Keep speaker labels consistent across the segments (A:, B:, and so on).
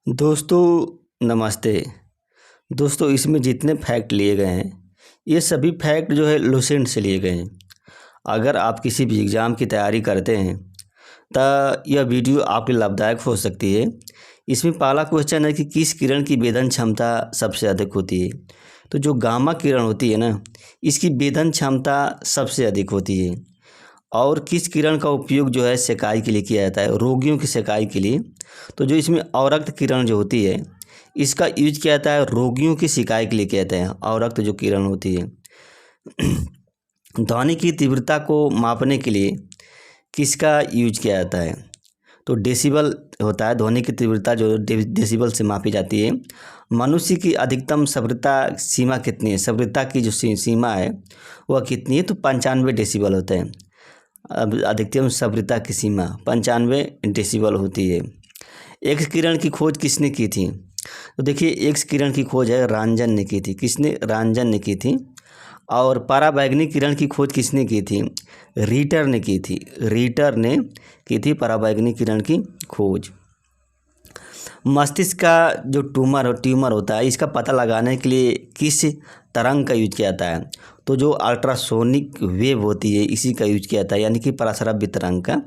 A: दोस्तों नमस्ते। दोस्तों इसमें जितने फैक्ट लिए गए हैं ये सभी फैक्ट जो है लुसेंट से लिए गए हैं। अगर आप किसी भी एग्ज़ाम की तैयारी करते हैं तो यह वीडियो आपके लाभदायक हो सकती है। इसमें पहला क्वेश्चन है कि किस किरण की वेधन क्षमता सबसे अधिक होती है। तो जो गामा किरण होती है ना, इसकी वेधन क्षमता सबसे अधिक होती है। और किस किरण का उपयोग जो है सेकाई के लिए किया जाता है, रोगियों की सेकाई के लिए। तो जो इसमें अवरक्त किरण जो होती है इसका यूज किया जाता है रोगियों की शिकायत के लिए किया जाता है। अवरक्त जो किरण होती है ध्वनि की तीव्रता को मापने के लिए किसका यूज किया जाता है। तो डेसिबल होता है, ध्वनि की तीव्रता जो डेसिबल से मापी जाती है। मनुष्य की अधिकतम श्रव्यता सीमा कितनी है, श्रव्यता की जो सीमा है वह कितनी है, तो 95 डेसिबल होते हैं। अब अधिकतम श्रव्यता की सीमा 95 डेसिबल होती है। एक्स किरण की खोज किसने की थी। तो देखिए एक्स किरण की खोज है रांजन ने की थी। किसने? रांजन ने की थी। और पराबैंगनी किरण की खोज किसने की थी? रीटर ने की थी। रीटर ने की थी पराबैंगनी किरण की खोज। मस्तिष्क का जो ट्यूमर होता है इसका पता लगाने के लिए किस तरंग का यूज किया जाता है। तो जो अल्ट्रासोनिक वेव होती है इसी का यूज किया जाता है, यानी कि पराश्रव्य तरंग का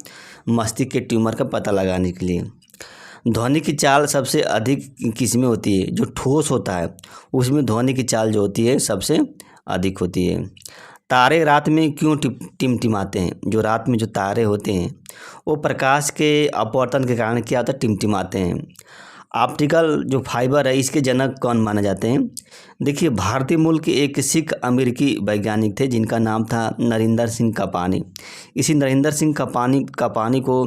A: मस्तिष्क के ट्यूमर का पता लगाने के लिए। ध्वनि की चाल सबसे अधिक किसमें होती है? जो ठोस होता है उसमें ध्वनि की चाल जो होती है सबसे अधिक होती है। तारे रात में क्यों टिमटिमाते हैं? जो रात में जो तारे होते हैं वो प्रकाश के अपवर्तन के कारण क्या होता है? टिमटिमाते हैं। ऑप्टिकल जो फाइबर है इसके जनक कौन माने जाते हैं? देखिए भारतीय मूल के एक सिख अमेरिकी वैज्ञानिक थे जिनका नाम था नरेंद्र सिंह कपानी। इसी नरेंद्र सिंह कपानी को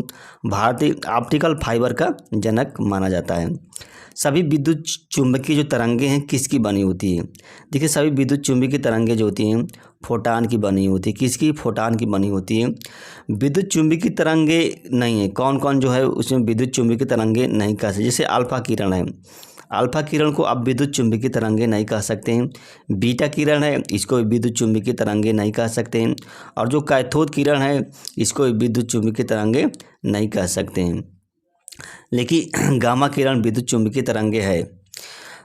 A: भारतीय ऑप्टिकल फाइबर का जनक माना जाता है। सभी विद्युत चुंबकीय जो तरंगे हैं किसकी बनी होती है? देखिए सभी विद्युत चुंबकीय तरंगे जो होती हैं फोटान की बनी होती है। किसकी? फोटान की बनी होती है। विद्युत चुंबकीय तरंगे नहीं है, कौन कौन जो है उसमें विद्युत चुंबकीय तरंगे नहीं कह सकते। जैसे अल्फा किरण है, अल्फा किरण को आप विद्युत चुंबकीय तरंगे नहीं कह सकते हैं। बीटा किरण है, इसको विद्युत चुंबकीय तरंगे नहीं कह सकते हैं। और जो कैथोड किरण है इसको विद्युत चुंबकीय तरंगे नहीं कह सकते हैं। लेकिन गामा किरण विद्युत चुंबकीय तरंगे है।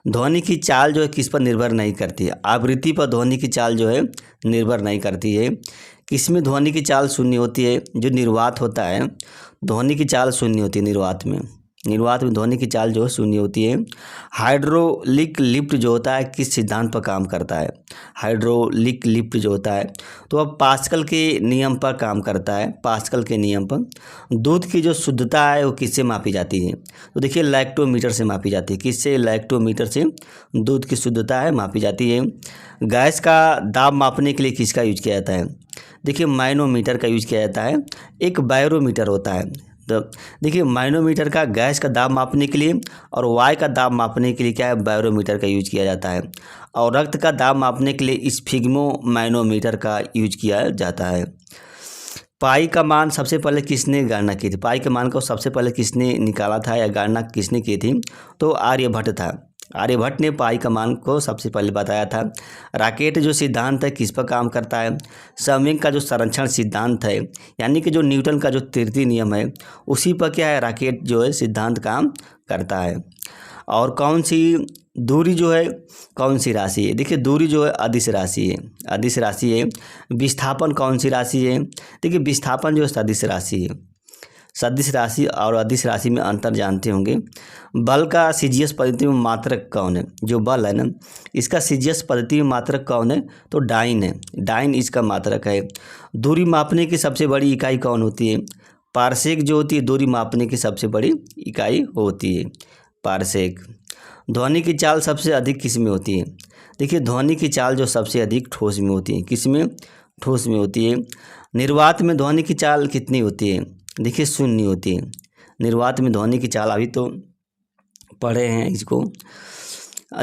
A: ध्वनि की चाल जो है किस पर निर्भर नहीं करती है? आवृत्ति पर ध्वनि की चाल जो है निर्भर नहीं करती है। किसमें ध्वनि की चाल शून्य होती है? जो निर्वात होता है ध्वनि की चाल शून्य होती है। निर्वात में ध्वनि की चाल जो है शून्य होती है। हाइड्रोलिक लिफ्ट जो होता है किस सिद्धांत पर काम करता है? हाइड्रोलिक लिफ्ट जो होता है तो अब पास्कल के नियम पर काम करता है। पास्कल के नियम पर। दूध की जो शुद्धता है वो किससे मापी जाती है? तो देखिए लैक्टोमीटर से मापी जाती है। किससे? लैक्टोमीटर से दूध की शुद्धता है मापी जाती है। गैस का दाब मापने के लिए किसका यूज किया जाता है? देखिए मैनोमीटर का यूज किया जाता है। एक बैरोमीटर होता है। तो देखिए मैनोमीटर का गैस का दाब मापने के लिए और वायु का दाब मापने के लिए क्या है? बैरोमीटर का यूज किया जाता है। और रक्त का दाब मापने के लिए स्फिग्मो मैनोमीटर का यूज किया जाता है। पाई का मान सबसे पहले किसने गणना की थी? पाई के मान को सबसे पहले किसने निकाला था या गणना किसने की थी? तो आर्यभट्ट था। आर्यभट्ट ने पाई का मान को सबसे पहले बताया था। राकेट जो सिद्धांत है किस पर काम करता है? संवेग का जो संरक्षण सिद्धांत है, यानी कि जो न्यूटन का जो तृतीय नियम है उसी पर क्या है राकेट जो है सिद्धांत काम करता है। और कौन सी दूरी जो है कौन सी राशि है? देखिए दूरी जो है अदिश राशि है। अदिश राशि है। विस्थापन कौन सी राशि है? देखिए विस्थापन जो है सदिश राशि है। सदिश राशि और अदिश राशि में अंतर जानते होंगे। बल का सीजीएस पद्धति में मात्रक कौन है? जो बल है ना इसका सीजीएस पद्धति में मात्रक कौन है? तो डाइन है। डाइन इसका मात्रक है। दूरी मापने की सबसे बड़ी इकाई कौन होती है? पारसेक जो होती है दूरी मापने की सबसे बड़ी इकाई होती है, पारसेक। ध्वनि की चाल सबसे अधिक किस में होती है? देखिए ध्वनि की चाल जो सबसे अधिक ठोस में होती है। किस में? ठोस में होती है। निर्वात में ध्वनि की चाल कितनी होती है? देखिए शून्य होती है। निर्वात में ध्वनि की चाल अभी तो पढ़े हैं इसको।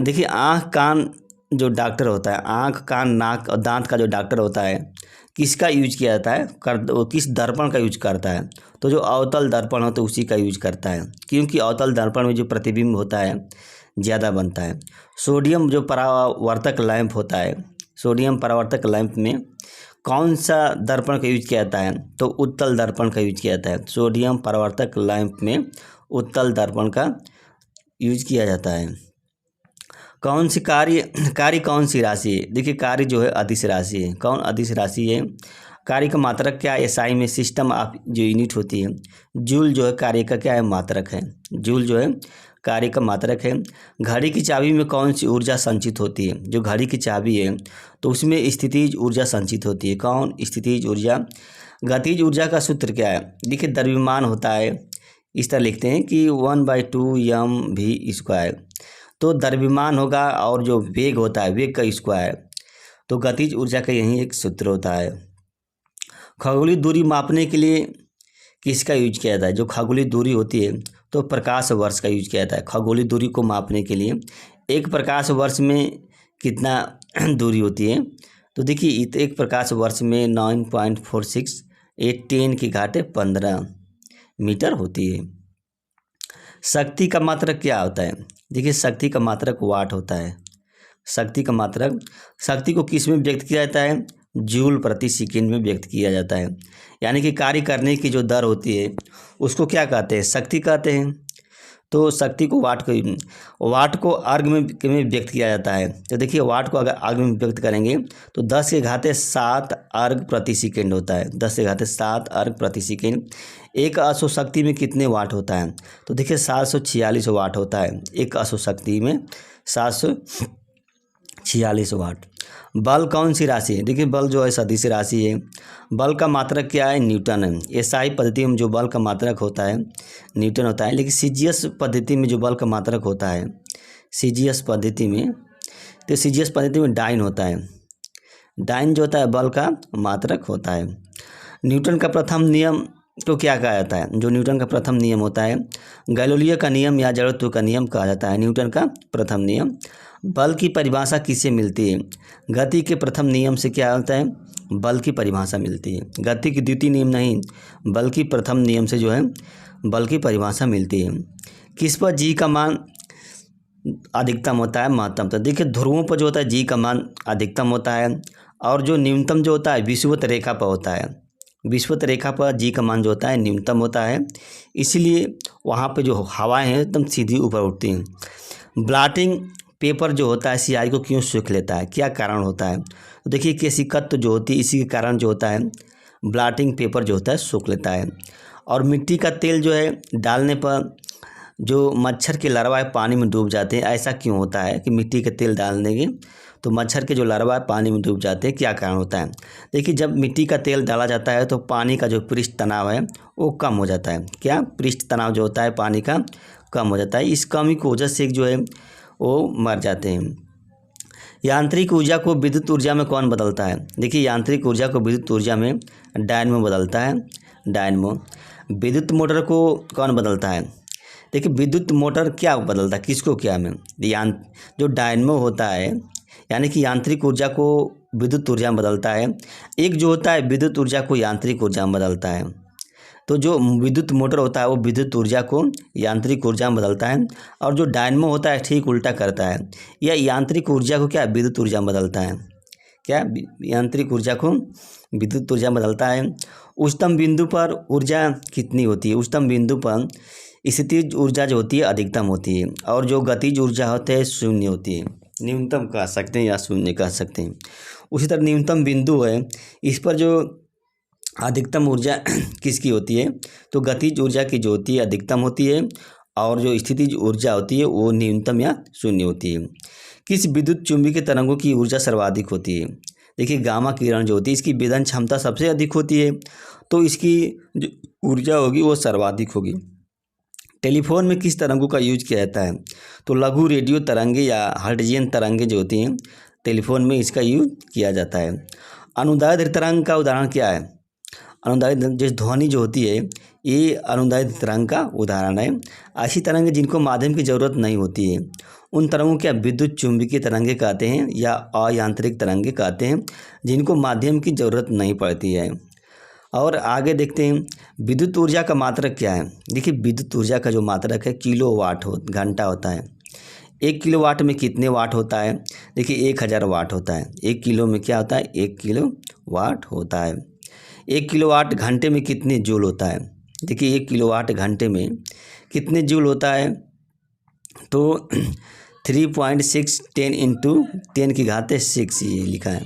A: देखिए आँख कान जो डॉक्टर होता है, आँख कान नाक और दांत का जो डॉक्टर होता है किसका यूज किया जाता है? वो किस दर्पण का यूज करता है? तो जो अवतल दर्पण होता है उसी का यूज करता है, क्योंकि अवतल दर्पण में जो प्रतिबिंब होता है ज़्यादा बनता है। सोडियम जो परावर्तक लैंप होता है, सोडियम परावर्तक लैंप में कौन सा दर्पण का यूज किया जाता है? तो उत्तल दर्पण का यूज किया जाता है। सोडियम परावर्तक लैंप में उत्तल दर्पण का यूज किया जाता है? कौन सी कार्य कौन सी राशि है? देखिए कार्य जो है अदिश राशि है। कौन अदिश राशि है? कार्य का मात्रक क्या है? एसआई में सिस्टम ऑफ जो यूनिट होती है, जूल जो है कार्य का क्या है? मात्रक है। जूल जो है कार्य का मात्रक है। घड़ी की चाबी में कौन सी ऊर्जा संचित होती है? जो घड़ी की चाबी है तो उसमें स्थितिज ऊर्जा संचित होती है। कौन? स्थितिज ऊर्जा। गतिज ऊर्जा का सूत्र क्या है? देखिए द्रव्यमान होता है, इस तरह लिखते हैं कि 1/2 mv²। तो द्रव्यमान होगा और जो वेग होता है वेग का स्क्वायर, तो गतिज ऊर्जा का यही एक सूत्र होता है। खगोलीय दूरी मापने के लिए किसका यूज किया जाता है? जो खगोलीय दूरी होती है तो प्रकाश वर्ष का यूज किया जाता है। खगोलीय दूरी को मापने के लिए एक प्रकाश वर्ष में कितना दूरी होती है? तो देखिए एक प्रकाश वर्ष में 9.46 10⁻15 मीटर होती है। शक्ति का मात्रक क्या होता है? देखिए शक्ति का मात्रक वाट होता है। शक्ति का मात्रक, शक्ति को किस में व्यक्त किया जाता है? जूल प्रति सेकंड में व्यक्त किया जाता है। यानी कि कार्य करने की जो दर होती है उसको क्या कहते हैं? शक्ति कहते हैं। तो शक्ति को वाट को अर्ग में व्यक्त किया जाता है। तो देखिए वाट को अगर अर्ग में व्यक्त करेंगे तो 10⁻7 अर्ग प्रति सेकंड होता है। 10⁻7 अर्ग प्रति सेकंड। एक अश्व शक्ति में कितने वाट होता है? तो देखिए 746 वाट होता है एक अश्व शक्ति में, 746 वाट। बल कौन सी राशि है? देखिए बल जो है सदिश राशि है। बल का मात्रक क्या है? न्यूटन है। एसआई पद्धति में जो बल का मात्रक होता है न्यूटन होता है, लेकिन सीजीएस पद्धति में जो बल का मात्रक होता है, सीजीएस पद्धति में, तो सीजीएस पद्धति में डाइन होता है। डाइन जो होता है बल का मात्रक होता है। न्यूटन का प्रथम नियम तो क्या कहा जाता है? जो न्यूटन का प्रथम नियम होता है गैलीलियो का नियम या जड़त्व का नियम कहा जाता है। न्यूटन का प्रथम नियम। बल की परिभाषा किससे मिलती है? गति के प्रथम नियम से क्या होता है? बल की परिभाषा मिलती है। गति की द्वितीय नियम नहीं, बल की प्रथम नियम से जो है बल की परिभाषा मिलती है। किस पर जी का मान अधिकतम होता है? महत्तम। तो देखिए ध्रुवों पर जो होता है जी का मान अधिकतम होता है, और जो न्यूनतम जो होता है विषुवत रेखा पर होता है। विषुवत रेखा पर जी का मान जो होता है न्यूनतम होता है, इसलिए वहाँ पे जो हवाएं हैं एकदम सीधी ऊपर उठती हैं। ब्लॉटिंग पेपर जो होता है स्याही को क्यों सूख लेता है? क्या कारण होता है? तो देखिए केशिकत्व जो होती है इसी के कारण जो होता है ब्लॉटिंग पेपर जो होता है सूख लेता है। और मिट्टी का तेल जो है डालने पर जो मच्छर के लार्वा पानी में डूब जाते हैं, ऐसा क्यों होता है कि मिट्टी का तेल डालने के तो मच्छर के जो लार्वा पानी में डूब जाते हैं? क्या कारण होता है? देखिए जब मिट्टी का तेल डाला जाता है तो पानी का जो पृष्ठ तनाव है वो कम हो जाता है। क्या? पृष्ठ तनाव जो होता है पानी का कम हो जाता है। इस कमी की वजह से जो है वो मर जाते हैं। यांत्रिक ऊर्जा को विद्युत ऊर्जा में कौन बदलता है? देखिए यांत्रिक ऊर्जा को विद्युत ऊर्जा में डायनमो बदलता है। डायनमो। विद्युत मोटर को कौन बदलता है? देखिए विद्युत मोटर क्या बदलता है, किसको क्या में? जो डायनमो होता है यानी कि यांत्रिक ऊर्जा को विद्युत ऊर्जा में बदलता है। एक जो होता है विद्युत ऊर्जा को यांत्रिक ऊर्जा में बदलता है। तो जो विद्युत मोटर होता है वो विद्युत ऊर्जा को यांत्रिक ऊर्जा में बदलता है, और जो डायनमो होता है ठीक उल्टा करता है। यह यांत्रिक ऊर्जा को क्या विद्युत ऊर्जा में बदलता है? क्या? यांत्रिक ऊर्जा को विद्युत ऊर्जा में बदलता है। उच्चतम बिंदु पर ऊर्जा कितनी होती है? उच्चतम बिंदु पर स्थितिज ऊर्जा जो होती है अधिकतम होती है, और जो गतिज ऊर्जा होती है शून्य होती है। न्यूनतम कह सकते हैं या शून्य कह सकते हैं। उसी तरह न्यूनतम बिंदु है, इस पर जो अधिकतम ऊर्जा किसकी होती है? तो गतिज ऊर्जा की जो होती है अधिकतम होती है, और जो स्थितिज ऊर्जा होती है वो न्यूनतम या शून्य होती है। किस विद्युत चुंबकीय तरंगों की ऊर्जा सर्वाधिक होती है? देखिए गामा किरण जो होती है इसकी वेदन क्षमता सबसे अधिक होती है, तो इसकी जो ऊर्जा होगी वो सर्वाधिक होगी। टेलीफोन में किस तरंगों का यूज किया जाता है? तो लघु रेडियो तरंगे या हर्ट्जियन तरंगे जो होती हैं टेलीफोन में इसका यूज किया जाता है। अनुदैर्ध्य तरंग का उदाहरण क्या है? अनुदैर्ध्य जिस ध्वनि जो होती है ये अनुदैर्ध्य तरंग का उदाहरण है। ऐसी तरंगें जिनको माध्यम की जरूरत नहीं होती है उन तरंगों को विद्युत चुंबकीय तरंगे कहते हैं या अयांत्रिक तरंगे कहते हैं, जिनको माध्यम की जरूरत नहीं पड़ती है। और आगे देखते हैं विद्युत ऊर्जा का मात्रक क्या है? देखिए विद्युत ऊर्जा का जो मात्रक है किलोवाट घंटा होता है। 1 किलोवाट में कितने वाट होता है? देखिए 1000 वाट होता है। 1 किलो में क्या होता है? 1 किलो वाट होता है। 1 किलोवाट घंटे में कितने जूल होता है? देखिए 1 किलोवाट घंटे में कितने जूल होता है? तो 3.6 10 इंटू 10⁻6 ये लिखा है,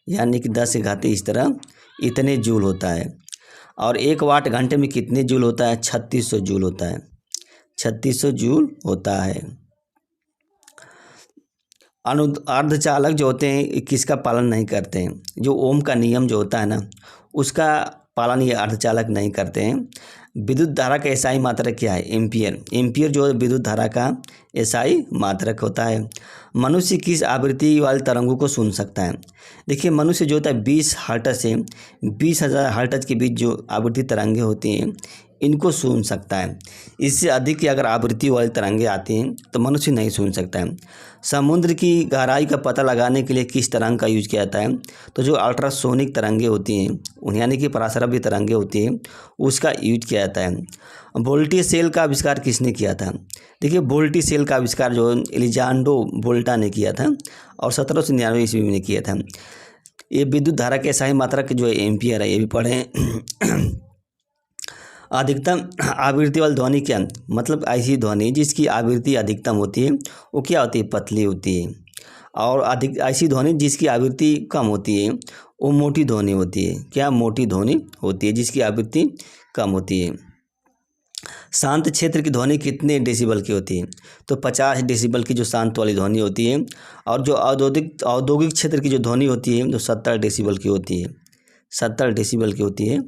A: यानी कि 10⁻, इस तरह इतने जूल होता है। और 1 वाट घंटे में कितने जूल होता है? 3600 जूल होता है, 3600 जूल होता है। अर्धचालक जो होते हैं किसका पालन नहीं करते हैं? जो ओम का नियम जो होता है ना, उसका पालन ये अर्धचालक नहीं करते हैं। विद्युत धारा का एसआई मात्रक क्या है? एम्पियर। एम्पियर जो है विद्युत धारा का एसआई मात्रक होता है। मनुष्य किस आवृत्ति वाले तरंगों को सुन सकता है? देखिए, मनुष्य जो होता है 20 हर्ट्ज से 20,000 हर्ट्ज के बीच जो आवृत्ति तरंगे होती हैं, इनको सुन सकता है। इससे अधिक की अगर आवृत्ति वाली तरंगे आती हैं तो मनुष्य नहीं सुन सकता है। समुद्र की गहराई का पता लगाने के लिए किस तरंग का यूज किया जाता है? तो जो अल्ट्रासोनिक तरंगे होती हैं, यानी कि पराश्रव्य तरंगे होती हैं, उसका यूज किया जाता है। वोल्टी सेल का आविष्कार किसने किया था? देखिए, वोल्टी सेल का आविष्कार जो एलिजांड्रो वोल्टा ने किया था और 1799 ईस्वी में किया था। ये विद्युत धारा के एसआई मात्रक जो एम्पियर है, ये भी पढ़े। अधिकतम आवृत्ति वाली ध्वनि क्या? मतलब ऐसी ध्वनि जिसकी आवृत्ति अधिकतम होती है वो क्या होती है? पतली होती है। और अधिक ऐसी ध्वनि जिसकी आवृत्ति कम होती है वो मोटी ध्वनि होती है। क्या? मोटी ध्वनि होती है जिसकी आवृत्ति कम होती है। शांत क्षेत्र की ध्वनि कितने डेसिबल की होती है? तो 50 डेसिबल की जो शांत वाली ध्वनि होती है। और जो औद्योगिक क्षेत्र की जो ध्वनि होती है वो 70 डेसिबल की होती है, 70 डेसिबल की होती है।